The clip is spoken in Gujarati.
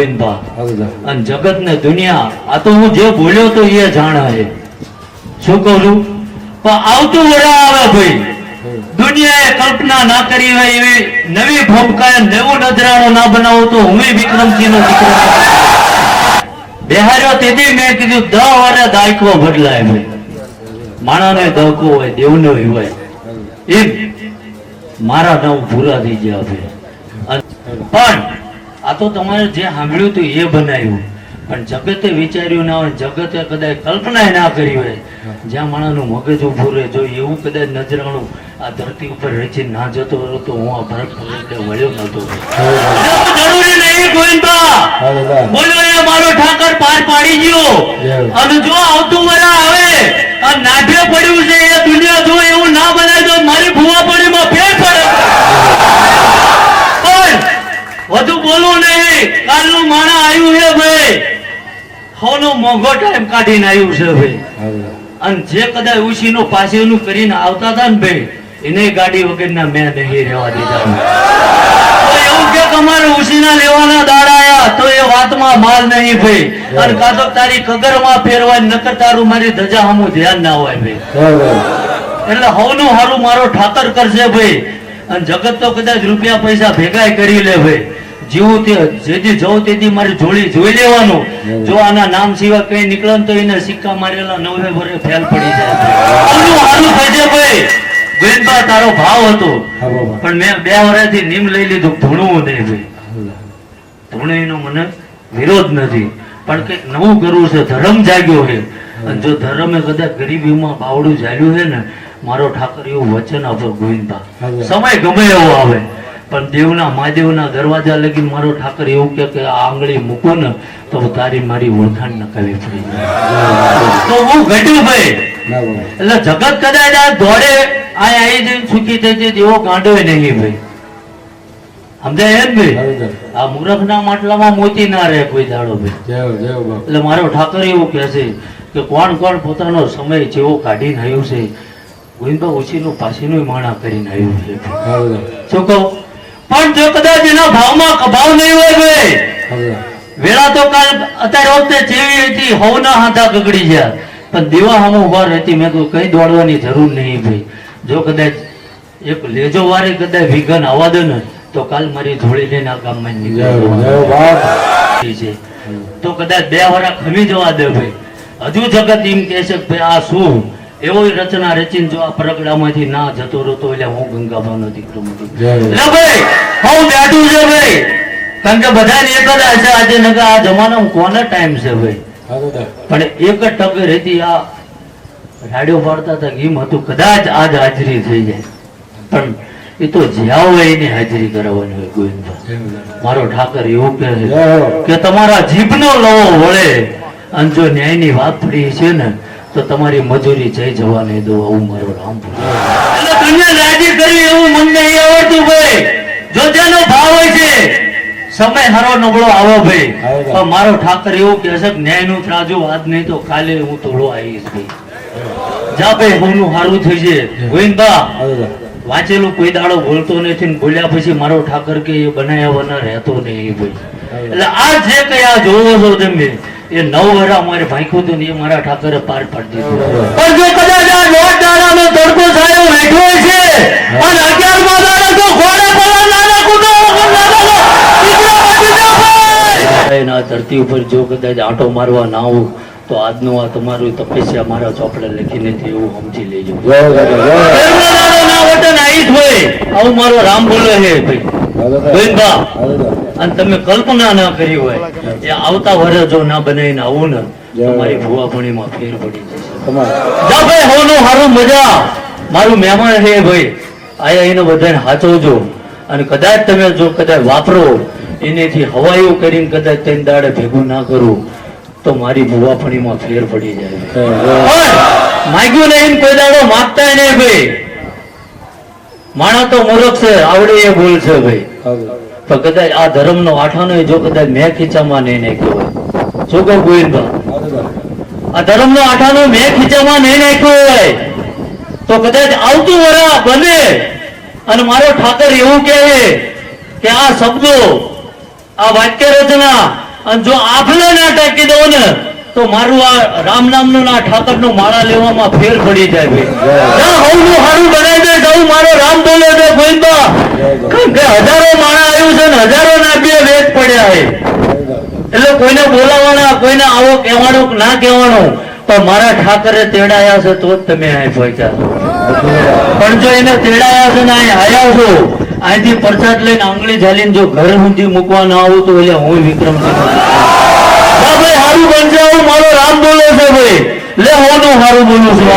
ગોવિંદભા અને જગત ને દુનિયા આ તો હું જે બોલ્યો તો એ જાણે છે શું કહું છું પણ આવતું વડા આવે ભાઈ દુનિયાએ કલ્પના ના કરી હોય એવી નવી ભૂમિકાએ નવું નજરાણો ના બનાવો તો હું વિક્રમસિંહ નો દીકરો બિહાર્યો તેથી મેં કીધું 10 વારે દાયકો બદલાય ભાઈ માણાને દહકો હોય દેવનો હોય એમ મારા નામ પૂરા થઈ ગયા પણ આ તો તમારે જે સાંભળ્યું હતું એ બનાવ્યું પણ જગતે વિચાર્યું ના હોય જગતે કદાચ કલ્પના ના કરી હોય જ્યાં માણાનું મગજ ઉભું રહે જો એવું કદાચ નજરાણું આ ધરતી ઉપર રચી ના જતો રહ્યો તો હું આ ભરત વળ્યો નતો જરૂરી નહીં ગોવિંદભા બોલો એ મારો ઠાકર પાર પાડી ગયો અને જો આવતું વરા આવે આ નાભે પડ્યું છે એ દુનિયા જો એવું ના બનાય તો મારી ભૂવા પડીમાં ફેર પડે વધુ બોલવું નહીં કાલનું માણા આવ્યું છે ભાઈ હોનો મોંઘો ટાઈમ કાઢીને આવ્યું છે ભાઈ અને જે કદાચ ઉશીનો પાછળનું કરીને આવતા હતા ને ભાઈ એને ગાડી વગરના મેં નહીં રહેવા દીધા તો એવું કે તમારે ઉશીના લેવાના દાડા આયા તો એ વાતમાં માલ નહીં ભાઈ અને કાતો તારી કગરમાં ફેરવાય નકર તારું મારી ધજા સામું ધ્યાન ના હોય ભાઈ એટલે હોનું હારું મારો ઠાકર કરશે ભાઈ અને જગત તો કદાચ રૂપિયા પૈસા ભેગા કરી લે ભાઈ જીવું તે જેથી જવું તેથી મારી જોડી જોઈ લેવાનું જો આના નામ સિવાય કઈ નીકળે તો એને સિક્કા મારેલા 9 વર્ષે ફેલ પડી જાય સારું થશે ભાઈ ગોવિંદભા તારો ભાવ હતો પણ મેં 2 વર્ષથી નીમ લઈ લીધું ધૂણવું નહીં ભાઈ ધૂણીનો મને વિરોધ નથી પણ કઈક નવું કરવું છે ધર્મ જાગ્યો છે અને જો ધર્મે કદાચ ગરીબીમાં બાવડું જાગ્યું છે ને મારો ઠાકર એવું વચન આપો ગોવિંદભા સમય ગમે એવો આવે પણ દેવના મહાદેવના દરવાજા લગી મારો ઠાકર એવું કે આ આંગળી મૂકો ને તો તારી મારી ઓળખાણ નકાવી પડી તો હું ઘટ્યું ભાઈ એટલે જગત કદાચ આ દોડે આવી જઈને સુખી થઈ જાય એવો ગાંડો નહીં ભાઈ સમજાય એમ ભાઈ આ મૂર્ખના માટલામાં મોતી ના રહે કોઈ દાડો ભાઈ એટલે મારો ઠાકર એવું કહે છે કે કોણ કોણ પોતાનો સમય જેવો કાઢીને આવ્યું છે ગોવિંદભા ઓછીનું પાછીનું માણા કરીને આવ્યું છે શું કહું પણ જો કદાચ એના ભાવમાં કભાવ નહીં હોય ભાઈ વેળા તો કાલ અત્યારે વખતે જેવી હતી હોવના હાથા ગગડી ગયા પણ દેવા સામુ ઉભા રહેતી મેં તો કઈ દોડવાની જરૂર નહીં ભાઈ જો કદાચ એક લેજો વારે કદાચ વિઘન આવવા દે ને તો કાલ મારી ધોળી લઈને આ ગામમાં નીકળી છે તો કદાચ 2 વર્ષ ખમી જવા દે ભાઈ હજુ જગત એમ કહે છે ભાઈ આ શું એવો રચના રચીને જો આ પરગડામાંથી ના જતો રહેતો એટલે હું ગંગાબાનો દીકરો નથી એટલે ભાઈ હું બેઠું છે ભાઈ કારણ કે બધા એક જ છે આજે નકા આ જમાનામાં કોને ટાઈમ છે ભાઈ પણ એક જ ટકે રહેતી આ રાડિયો પાડતા હતા એમ હતું કદાચ આજ હાજરી થઈ જાય પણ એ તો જ્યાં હોય એની હાજરી કરાવવાની હોય ગોવિંદભા મારો ઠાકર એવું કહે છે કે તમારા જીભનો લવો વળે અને જો ન્યાયની વાત પડી છે ને તો તમારી મજૂરી જઈ જવા નહીં દો આવું મારો રામ એટલે દુનિયા રાજી કરી એવું મન નહીં આવડતું ભાઈ જો જેનો ભાવ હોય છે સમય હારો નબળો આવો ભાઈ પણ મારો ઠાકર એવું કહે છે ન્યાયનું ત્રાજુ આજ નહીં તો કાલે હું તોડો આવીશ ભાઈ જા ભાઈ હોનું હારું થઈ છે ગોવિંદભા વાંચેલું કોઈ દાડો બોલતો નથી ને બોલ્યા પછી મારો ઠાકર કે એ બનાયા વના રહેતો નહીં ભાઈ એટલે આ જે કઈ આ જોવો છો તમે એ 9 વર્ષ અમારે ભાંખ્યું હતું ને એ મારા ઠાકરે પાર પાડી દીધું પણ જો કદાચ આ 9 દાડાનો તડકો સાયો બેઠો છે અને 11મા દાડા તો ઘોડે પર નાના કુદો ના ધરતી ઉપર જો કદાચ આંટો મારવા ના આવું તો આજનું આ તમારું તપસ્યા મારા ચોપડે લખી નથી એવું સમજી લેજો આવું મારો રામ બોલે છે ભાઈ ગોવિંદભા અને તમે કલ્પના ના કરી હોય એ આવતા વર્ષ જો ના બનાવીને આવું ને તમારી ભુવાપણીમાં ફેર પડી જશે ભાઈ હોનું હારું મજા મારું મહેમાન છે ભાઈ આયા એને બધાને હાચવજો અને કદાચ તમે જો કદાચ વાપરો એનેથી હવાયું કરીને કદાચ 3 દાડે ભેગું ના કરું તો મારી ભુવાપણીમાં ફેર પડી જાય માગ્યું નહીં કોઈ દાડો માગતા નહીં ભાઈ માણસ તો મૂર્ખ છે આવડે એ બોલ છે ભાઈ તો કદાચ આ ધર્મનો આઠાનો જો કદાચ મેં ખીચામાં નહીં નાખ્યો હોય શું કહું ગોવિંદભા આ ધર્મનો આઠાનો મેં ખીચામાં નહીં નાખ્યો હોય તો કદાચ આવતું વરા બને અને મારો ઠાકર એવું કહે કે આ શબ્દો આ વાક્ય રચના અને જો આફલે ના ટાકી દો ને તો મારું આ રામ નામનું ના ઠાકરનું માળા લેવામાં ફેર પડી જાય ભાઈ. ના હવનું હારું બનાવી દે જવું મારો રામ બોલે છે ગોવિંદા. કારણ કે હજારો માળા આવ્યું છે ને હજારો ના બે વેચ પડ્યા છે. એટલે કોઈને બોલાવવાના કોઈને આવો કહેવાનું કે ના કહેવાનું, પણ મારા ઠાકરે તેડાયા છે તો જ તમે અહીં પહોંચ્યા. પણ જો એને તેડાયા છે ને અહીં આયા છો, અહીંથી પ્રસાદ લઈને આંગળી ઝાલીને જો ઘર સુધી મૂકવા ના આવું તો એટલે હું વિક્રમ ભાઈ હારું બનશે. આવું મારો રામ બોલે છે ભાઈ. લે હું હારું બોલું છું.